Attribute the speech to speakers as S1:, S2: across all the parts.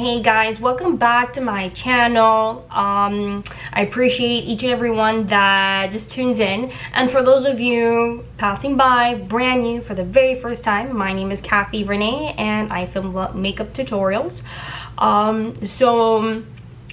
S1: Hey guys, welcome back to my channel. I appreciate each and every one that just tunes in, and for those of you passing by brand new for the very first time, my name is Kathy Renee and I film makeup tutorials. Alright, so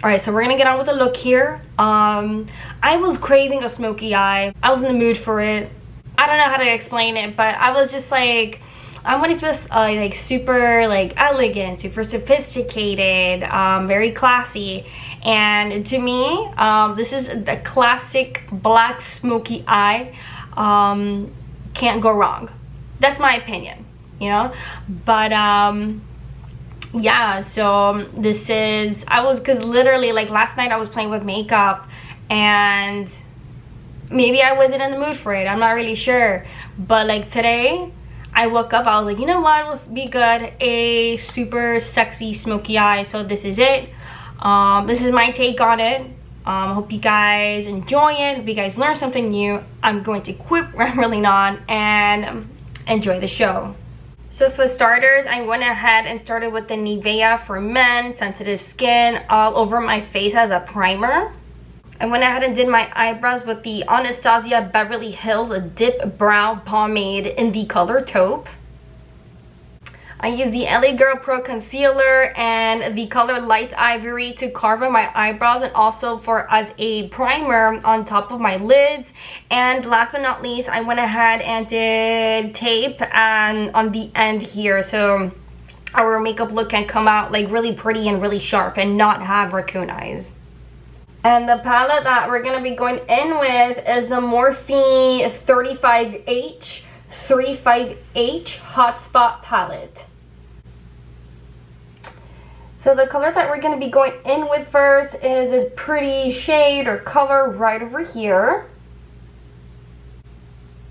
S1: we're gonna get on with a look here. I was craving a smoky eye. I was in the mood for it. I don't know how to explain it, but I was just like, I want to feel like super like elegant, super sophisticated, very classy. And to me, this is the classic black smoky eye. Can't go wrong. That's my opinion, you know. But yeah, so this is, because literally like last night I was playing with makeup and maybe I wasn't in the mood for it. I'm not really sure. But like today, I woke up, I was like, you know what, let's be good. A super sexy smoky eye. So this is it. This is my take on it. Hope you guys enjoy it. Hope you guys learn something new. I'm going to quit rambling on and enjoy the show. So for starters, I went ahead and started with the Nivea for Men Sensitive Skin all over my face as a primer. I went ahead and did my eyebrows with the Anastasia Beverly Hills Dip Brow Pomade in the color Taupe. I used the LA Girl Pro Concealer and the color Light Ivory to carve on my eyebrows and also as a primer on top of my lids. And last but not least, I went ahead and did tape and on the end here, so our makeup look can come out like really pretty and really sharp and not have raccoon eyes. And the palette that we're going to be going in with is the Morphe 35H Hotspot palette. So the color that we're going to be going in with first is this pretty shade or color right over here.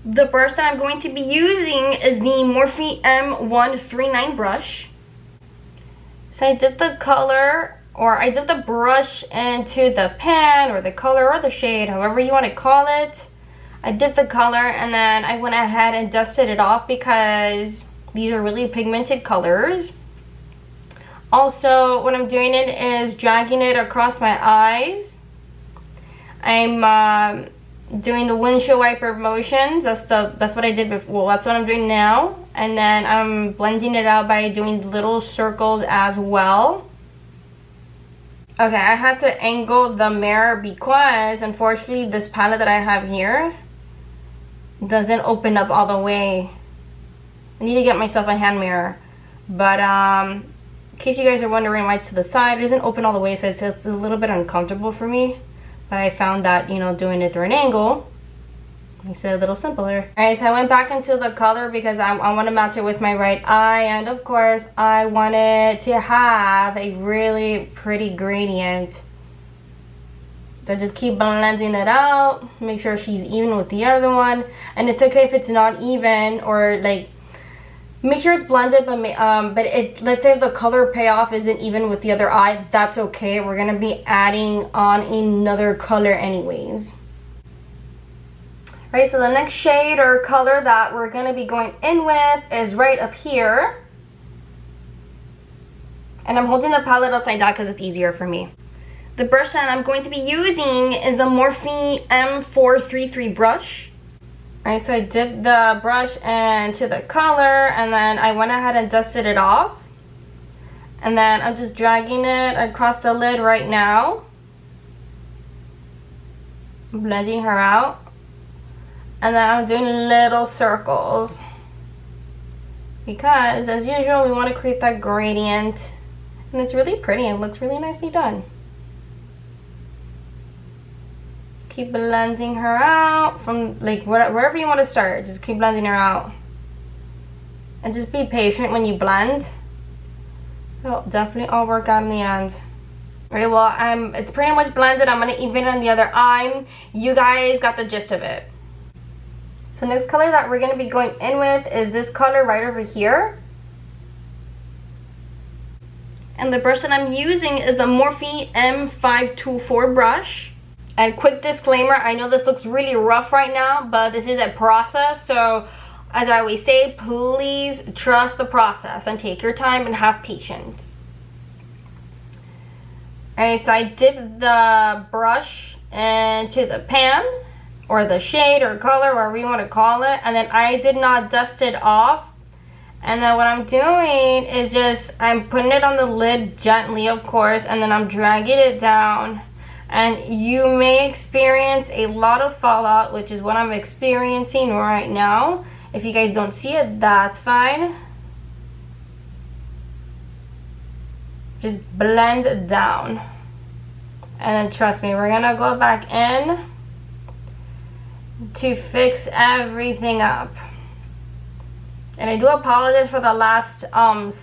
S1: The brush that I'm going to be using is the Morphe M139 brush. So I did the color, or I dip the brush into the pan or the color or the shade, however you want to call it. I dipped the color and then I went ahead and dusted it off because these are really pigmented colors. Also, what I'm doing it is dragging it across my eyes. I'm doing the windshield wiper motions. That's what I did before. Well, that's what I'm doing now. And then I'm blending it out by doing little circles as well. Okay, I had to angle the mirror because unfortunately this palette that I have here doesn't open up all the way. I need to get myself a hand mirror. But in case you guys are wondering why it's to the side, it doesn't open all the way, so it's a little bit uncomfortable for me. But I found that, you know, doing it through an angle makes it a little simpler. Alright, so I went back into the color because I want to match it with my right eye, and of course I wanted to have a really pretty gradient. So just keep blending it out, make sure she's even with the other one, and it's okay if it's not even, or like make sure it's blended, but let's say if the color payoff isn't even with the other eye, that's okay. We're gonna be adding on another color anyways. Right, so the next shade or color that we're going to be going in with is right up here. And I'm holding the palette upside down because it's easier for me. The brush that I'm going to be using is the Morphe M433 brush. Alright, so I dipped the brush into the color and then I went ahead and dusted it off. And then I'm just dragging it across the lid right now. Blending her out. And then I'm doing little circles because as usual we want to create that gradient, and it's really pretty and looks really nicely done. Just keep blending her out from like wherever you want to start. Just keep blending her out and just be patient when you blend. It'll definitely all work out in the end. Alright, well it's pretty much blended. I'm going to even it on the other eye. You guys got the gist of it. So next color that we're going to be going in with is this color right over here. And the brush that I'm using is the Morphe M524 brush. And quick disclaimer, I know this looks really rough right now, but this is a process. So as I always say, please trust the process and take your time and have patience. Alright, so I dipped the brush into the pan, or the shade or color, whatever you want to call it, and then I did not dust it off. And then what I'm doing is just, I'm putting it on the lid gently, of course, and then I'm dragging it down. And you may experience a lot of fallout, which is what I'm experiencing right now. If you guys don't see it, that's fine. Just blend it down. And then trust me, we're gonna go back in to fix everything up. And I do apologize for the last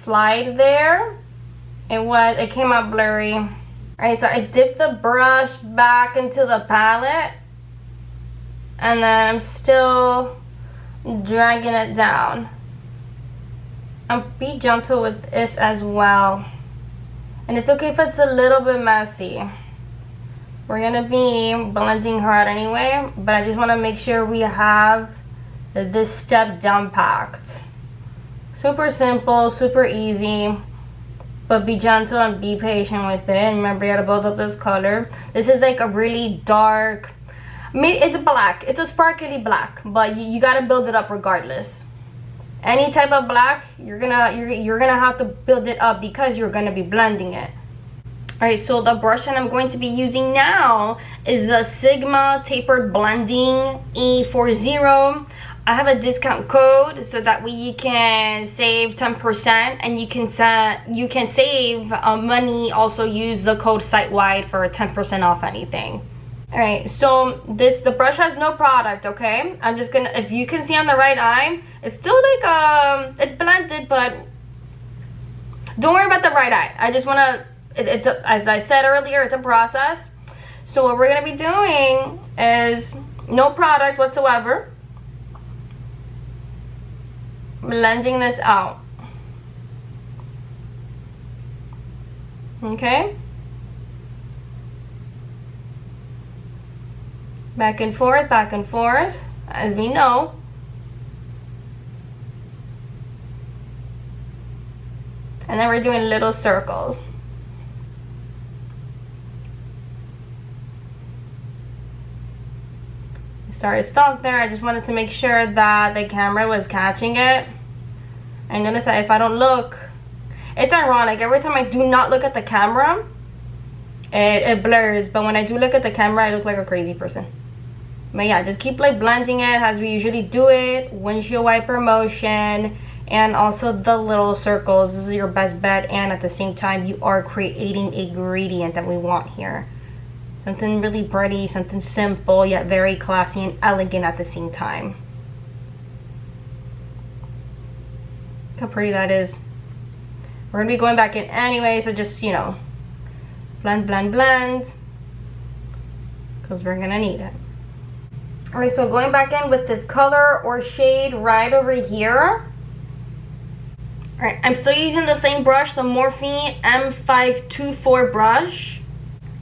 S1: slide there. It came out blurry. Alright, so I dipped the brush back into the palette, and then I'm still dragging it down. And be gentle with this as well. And it's okay if it's a little bit messy. We're gonna be blending her out anyway, but I just want to make sure we have this step down packed. Super simple, super easy, but be gentle and be patient with it. And remember, you gotta build up this color. This is like a really dark, it's black, it's a sparkly black, but you gotta build it up regardless. Any type of black, you're gonna have to build it up because you're gonna be blending it. Alright, so the brush that I'm going to be using now is the Sigma Tapered Blending E40. I have a discount code so that way you can save 10%, and you can save money. Also use the code site-wide for 10% off anything. Alright, so the brush has no product, okay? I'm just gonna, if you can see on the right eye, it's still like it's blended, but don't worry about the right eye. I just wanna, as I said earlier, it's a process. So what we're gonna be doing is no product whatsoever. Blending this out. Okay? Back and forth, as we know. And then we're doing little circles. Sorry to stop there. I just wanted to make sure that the camera was catching it. I notice that if I don't look, it's ironic. Every time I do not look at the camera, it blurs. But when I do look at the camera, I look like a crazy person. But yeah, just keep like blending it as we usually do it. Windshield wiper motion, and also the little circles. This is your best bet, and at the same time, you are creating a gradient that we want here. Something really pretty, something simple, yet very classy and elegant at the same time. Look how pretty that is. We're gonna be going back in anyway, so just, you know, blend, blend, blend, because we're gonna need it. Alright, so going back in with this color or shade right over here. Alright, I'm still using the same brush, the Morphe M524 brush.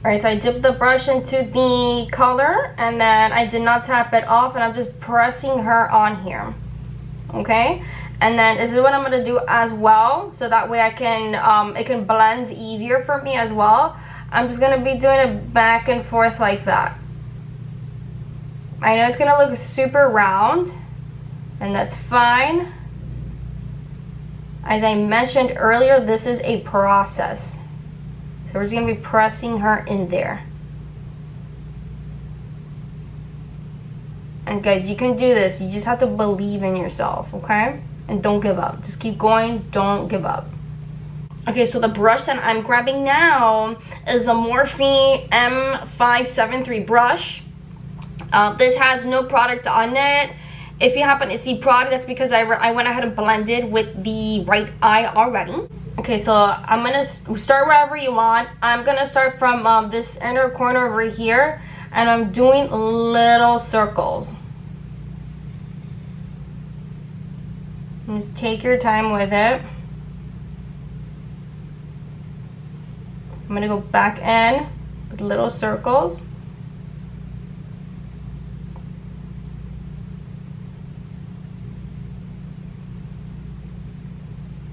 S1: Alright, so I dipped the brush into the color, and then I did not tap it off, and I'm just pressing her on here. Okay? And then this is what I'm going to do as well, so that way I can, it can blend easier for me as well. I'm just going to be doing it back and forth like that. I know it's going to look super round, and that's fine. As I mentioned earlier, this is a process. So we're just going to be pressing her in there. And guys, you can do this. You just have to believe in yourself, okay? And don't give up. Just keep going. Don't give up. Okay, so the brush that I'm grabbing now is the Morphe M573 brush. This has no product on it. If you happen to see product, that's because I went ahead and blended with the right eye already. Okay, so I'm gonna start wherever you want. I'm gonna start from this inner corner over here, and I'm doing little circles. Just take your time with it. I'm gonna go back in with little circles.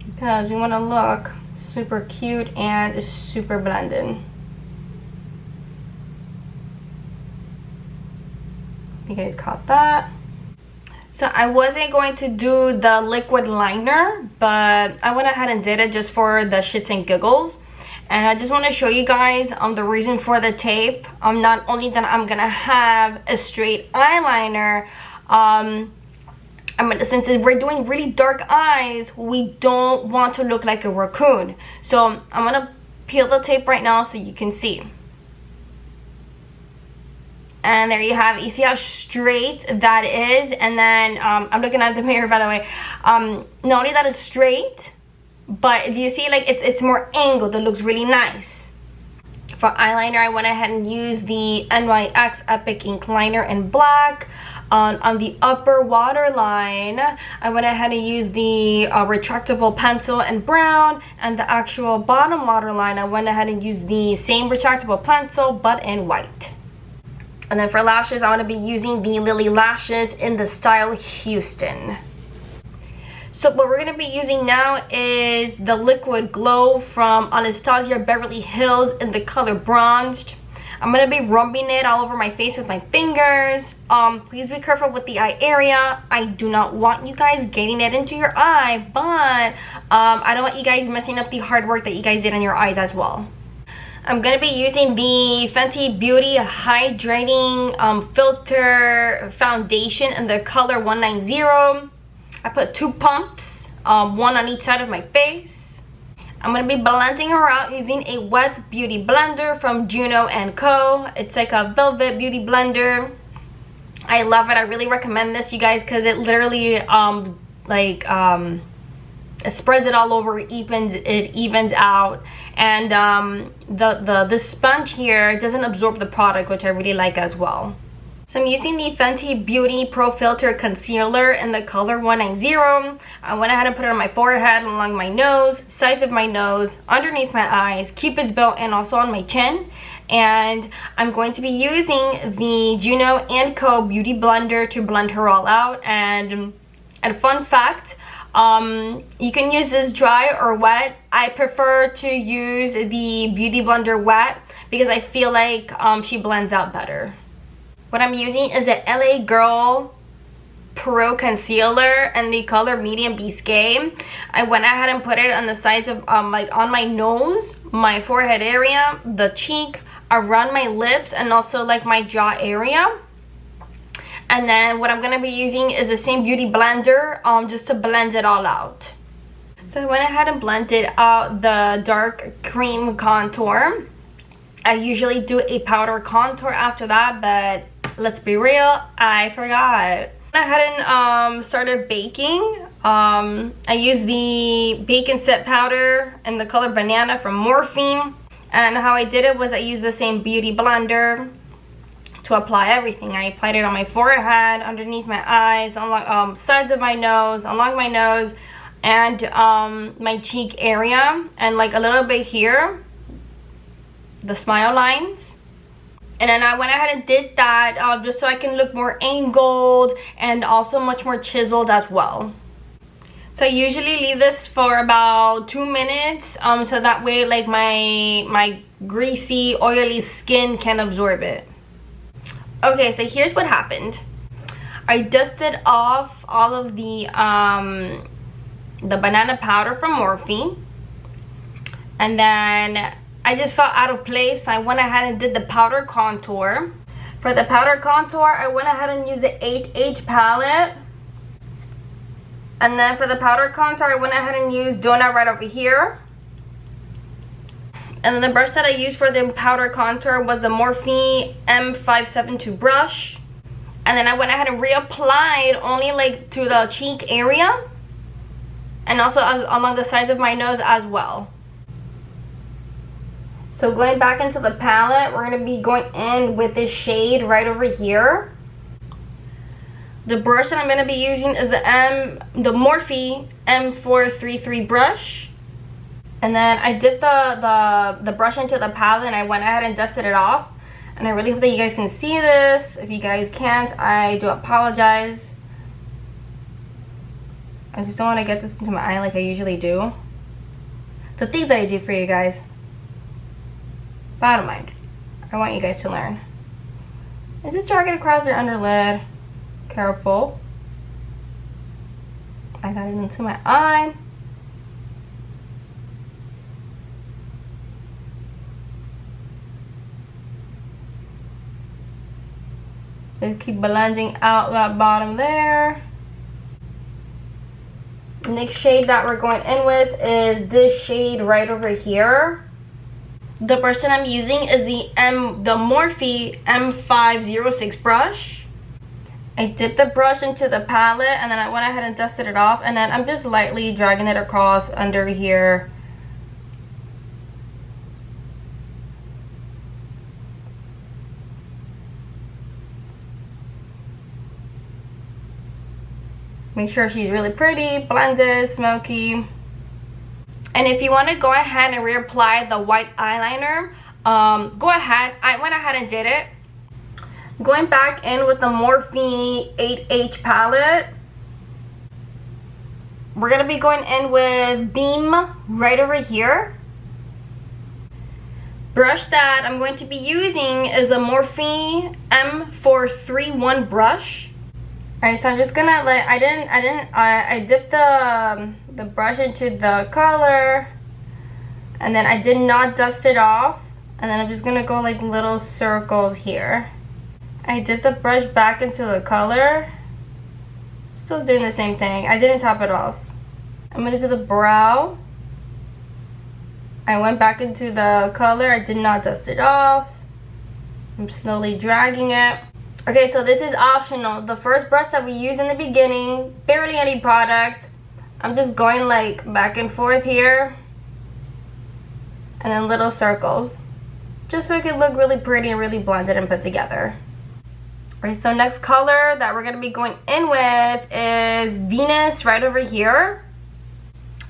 S1: Because we want to look super cute and super blended. You guys caught that. So I wasn't going to do the liquid liner, but I went ahead and did it just for the shits and giggles. And I just want to show you guys the reason for the tape. Not only that I'm gonna have a straight eyeliner, since we're doing really dark eyes, we don't want to look like a raccoon. So I'm gonna peel the tape right now so you can see. And there you have it. You see how straight that is? And then I'm looking at the mirror, by the way. Not only that it's straight, but if you see, like, it's more angled. It looks really nice. For eyeliner, I went ahead and used the NYX Epic Ink Liner in black. On the upper waterline, I went ahead and used the retractable pencil in brown, and the actual bottom waterline, I went ahead and used the same retractable pencil but in white. And then for lashes, I'm going to be using the Lily Lashes in the style Houston. So what we're going to be using now is the Liquid Glow from Anastasia Beverly Hills in the color Bronzed. I'm going to be rubbing it all over my face with my fingers. Please be careful with the eye area. I do not want you guys getting it into your eye, but I don't want you guys messing up the hard work that you guys did on your eyes as well. I'm going to be using the Fenty Beauty Hydrating Filter Foundation in the color 190. I put 2 pumps, one on each side of my face. I'm going to be blending her out using a wet beauty blender from Juno & Co. It's like a velvet beauty blender. I love it. I really recommend this, you guys, because it literally it spreads it all over, it evens out, and the sponge here doesn't absorb the product, which I really like as well. So I'm using the Fenty Beauty Pro Filt'r Concealer in the color 190. I went ahead and put it on my forehead, along my nose, sides of my nose, underneath my eyes, Cupid's bow, and also on my chin. And I'm going to be using the Juno & Co. Beauty Blender to blend her all out. And a fun fact, you can use this dry or wet. I prefer to use the Beauty Blender wet because I feel like she blends out better. What I'm using is the LA Girl Pro Concealer in the color Medium Biscay. I went ahead and put it on the sides of like on my nose, my forehead area, the cheek, around my lips, and also like my jaw area. And then what I'm going to be using is the same beauty blender just to blend it all out. So I went ahead and blended out the dark cream contour. I usually do a powder contour after that, but let's be real, I forgot. I went ahead and started baking. I used the Bake and Set powder in the color Banana from Morphe. And how I did it was I used the same beauty blender to apply everything. I applied it on my forehead, underneath my eyes, along sides of my nose, along my nose, and my cheek area, and like a little bit here, the smile lines. And then I went ahead and did that just so I can look more angled and also much more chiseled as well. So I usually leave this for about 2 minutes so that way like my greasy, oily skin can absorb it. Okay, so here's what happened. I dusted off all of the banana powder from Morphe, and then I just felt out of place, so I went ahead and did the powder contour. For the powder contour, I went ahead and used the 35H palette. And then for the powder contour, I went ahead and used Donut right over here. And then the brush that I used for the powder contour was the Morphe M572 brush. And then I went ahead and reapplied only like to the cheek area, and also along the sides of my nose as well. So going back into the palette, we're going to be going in with this shade right over here. The brush that I'm going to be using is the Morphe M433 brush. And then I dipped the brush into the palette and I went ahead and dusted it off. And I really hope that you guys can see this. If you guys can't, I do apologize. I just don't want to get this into my eye like I usually do. The things that I do for you guys. But I don't mind. I want you guys to learn. And just drag it across your underlid. Careful. I got it into my eye. Just keep blending out that bottom there. The next shade that we're going in with is this shade right over here. The brush that I'm using is the Morphe M506 brush. I dipped the brush into the palette and then I went ahead and dusted it off, and then I'm just lightly dragging it across under here. Make sure she's really pretty, blended, smoky. And if you want to go ahead and reapply the white eyeliner, go ahead. I went ahead and did it. Going back in with the Morphe 8H palette. We're going to be going in with Beam right over here. Brush that I'm going to be using is the Morphe M431 brush. Alright, so I'm just gonna like, I dipped the brush into the color, and then I did not dust it off, and then I'm just gonna go like little circles here. I dipped the brush back into the color, still doing the same thing. I didn't top it off. I'm gonna do the brow. I went back into the color, I did not dust it off. I'm slowly dragging it. Okay, so this is optional. The first brush that we use in the beginning, barely any product. I'm just going like back and forth here. And then little circles. Just so it can look really pretty and really blended and put together. Alright, so next color that we're going to be going in with is Venus right over here.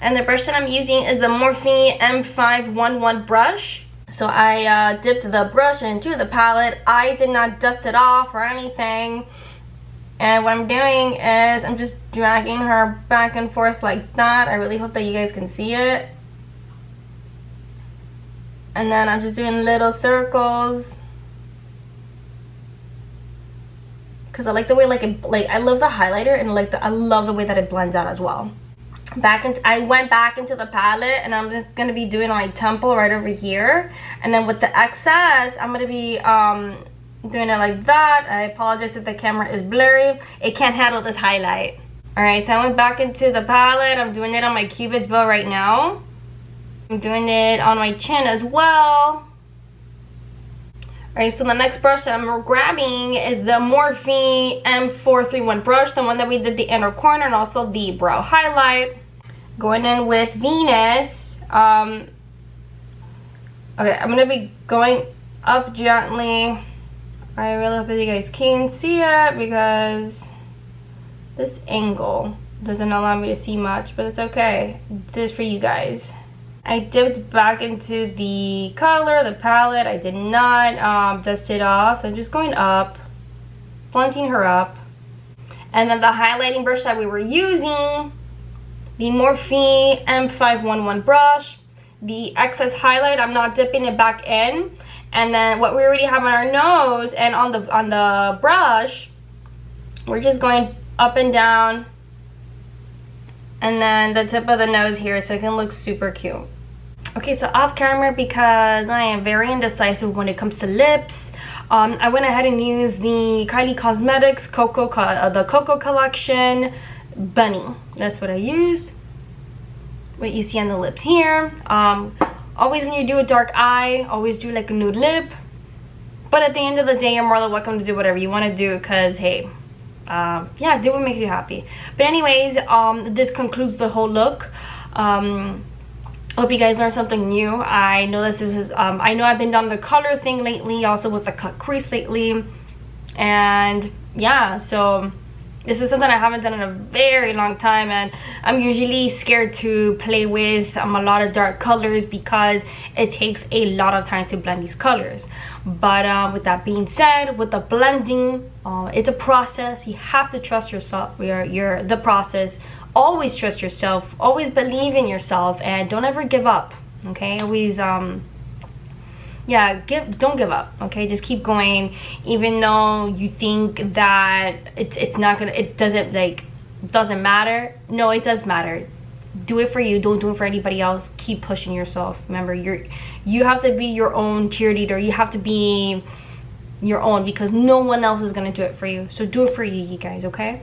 S1: And the brush that I'm using is the Morphe M511 brush. So I dipped the brush into the palette. I did not dust it off or anything. And what I'm doing is I'm just dragging her back and forth like that. I really hope that you guys can see it. And then I'm just doing little circles. Because I like the way I love the highlighter, and I love the way that it blends out as well. I went back into the palette, and I'm just gonna be doing my temple right over here, and then with the excess I'm gonna be doing it like that. I apologize if the camera is blurry, it can't handle this highlight. All right, so I went back into the palette. I'm doing it on my cupid's bow right now. I'm doing it on my chin as well. Alright, so the next brush that I'm grabbing is the Morphe M431 brush, the one that we did the inner corner and also the brow highlight. Going in with Venus. Okay, I'm going to be going up gently. I really hope that you guys can see it because this angle doesn't allow me to see much, but it's okay. This is for you guys. I dipped back into the color, the palette. I did not dust it off, so I'm just going up, blending her up. And then the highlighting brush that we were using, the Morphe M511 brush. The excess highlight, I'm not dipping it back in. And then what we already have on our nose and on the brush, we're just going up and down. And then the tip of the nose here, so it can look super cute. Okay, so off camera, because I am very indecisive when it comes to lips, I went ahead and used the Kylie Cosmetics the KOKO collection Bunny. That's what I used. What you see on the lips here. Always when you do a dark eye, always do like a nude lip. But at the end of the day, you're more than welcome to do whatever you want to do, because hey, yeah, do what makes you happy. But anyways, this concludes the whole look. Hope you guys learned something new. I know this is I know I've been down the color thing lately, also with the cut crease lately, and yeah, so this is something I haven't done in a very long time, and I'm usually scared to play with a lot of dark colors because it takes a lot of time to blend these colors. But with that being said, with the blending, it's a process. You have to trust yourself, the process. Always trust yourself, always believe in yourself, and don't ever give up. Okay, always yeah, don't give up, okay? Just keep going, even though you think that it's not gonna, it doesn't matter. No, it does matter. Do it for you, don't do it for anybody else. Keep pushing yourself. Remember, you have to be your own cheerleader. You have to be your own, because no one else is gonna do it for you. So do it for you guys, okay?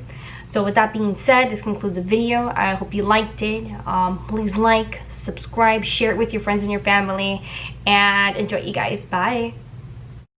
S1: So with that being said, this concludes the video. I hope you liked it. Please like, subscribe, share it with your friends and your family, and enjoy, you guys. Bye.